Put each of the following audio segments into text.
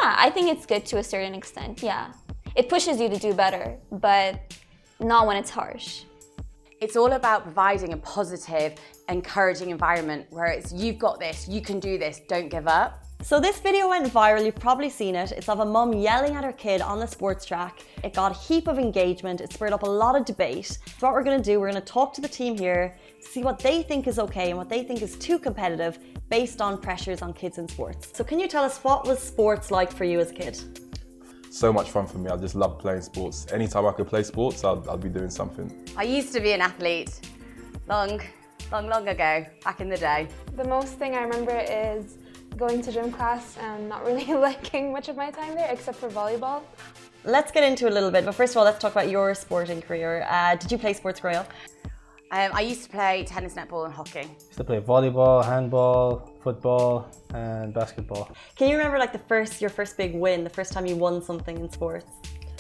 Yeah, I think it's good to a certain extent, yeah. It pushes you to do better, but not when it's harsh. It's all about providing a positive, encouraging environment where it's, you've got this, you can do this, don't give up. So this video went viral, you've probably seen it. It's of a mum yelling at her kid on the sports track. It got a heap of engagement, it spurred up a lot of debate. So what we're gonna do, we're gonna talk to the team here, see what they think is okay and what they think is too competitive based on pressures on kids in sports. So can you tell us, what was sports like for you as a kid? So much fun for me. I just love playing sports. Anytime I could play sports, I'd be doing something. I used to be an athlete long ago, back in the day. The most thing I remember is going to gym class and not really liking much of my time there except for volleyball. Let's get into it a little bit, but first of all, let's talk about your sporting career. Did you play sports growing up? I used to play tennis, netball and hockey. I used to play volleyball, handball, football and basketball. Can you remember like your first big win, the first time you won something in sports?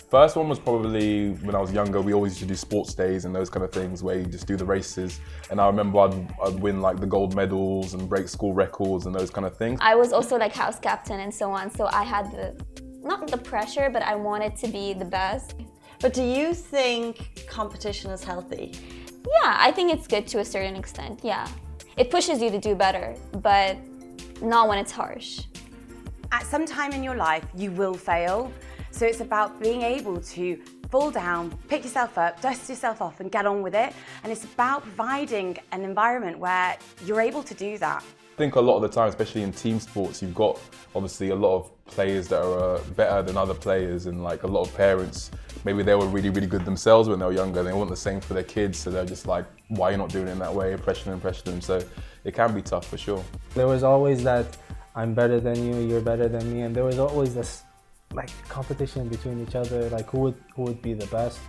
First one was probably when I was younger. We always used to do sports days and those kind of things where you just do the races. And I remember I'd win like the gold medals and break school records and those kind of things. I was also like house captain and so on, so I had not the pressure, but I wanted to be the best. But do you think competition is healthy? Yeah, I think it's good to a certain extent, yeah. It pushes you to do better, but not when it's harsh. At some time in your life, you will fail. So it's about being able to fall down, pick yourself up, dust yourself off and get on with it. And it's about providing an environment where you're able to do that. I think a lot of the time, especially in team sports, you've got obviously a lot of players that are better than other players, and like a lot of parents, maybe they were really good themselves when they were younger. They want the same for their kids, so they're just like, why are you not doing it in that way? Pressure them. So it can be tough for sure. There was always that I'm better than you, you're better than me, and there was always this like competition between each other, like who would be the best.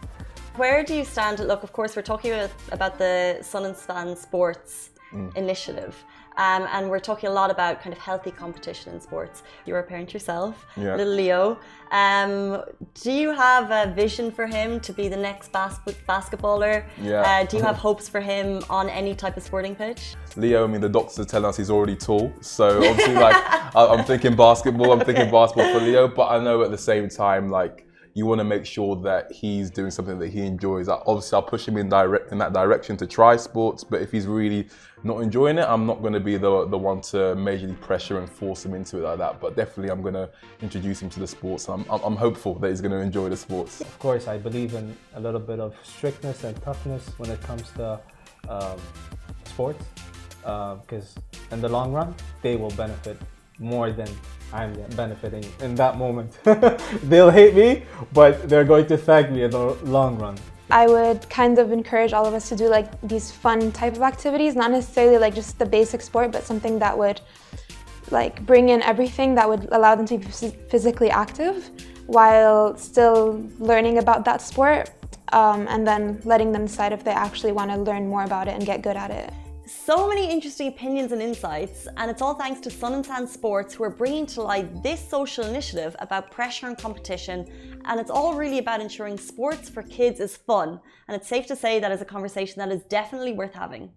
Where do you stand? Look, of course, we're talking about the Sun and Span Sports initiative. And we're talking a lot about kind of healthy competition in sports. You're a parent yourself, little Leo. Do you have a vision for him to be the next basketballer? Yeah. Do you have hopes for him on any type of sporting pitch? Leo, I mean, the doctors are telling us he's already tall. So obviously, like, I'm thinking basketball, I'm thinking basketball for Leo, but I know at the same time, like, you want to make sure that he's doing something that he enjoys. Obviously, I'll push him in that direction to try sports, but if he's really not enjoying it, I'm not going to be the one to majorly pressure and force him into it like that. But definitely, I'm going to introduce him to the sports. I'm hopeful that he's going to enjoy the sports. Of course, I believe in a little bit of strictness and toughness when it comes to sports, because in the long run, they will benefit more than I'm benefiting in that moment. They'll hate me, but they're going to thank me in the long run. I would kind of encourage all of us to do like these fun type of activities, not necessarily like just the basic sport, but something that would like bring in everything that would allow them to be physically active while still learning about that sport, and then letting them decide if they actually want to learn more about it and get good at it. So many interesting opinions and insights, and it's all thanks to Sun and Sand Sports, who are bringing to light this social initiative about pressure and competition. And it's all really about ensuring sports for kids is fun. And it's safe to say that is a conversation that is definitely worth having.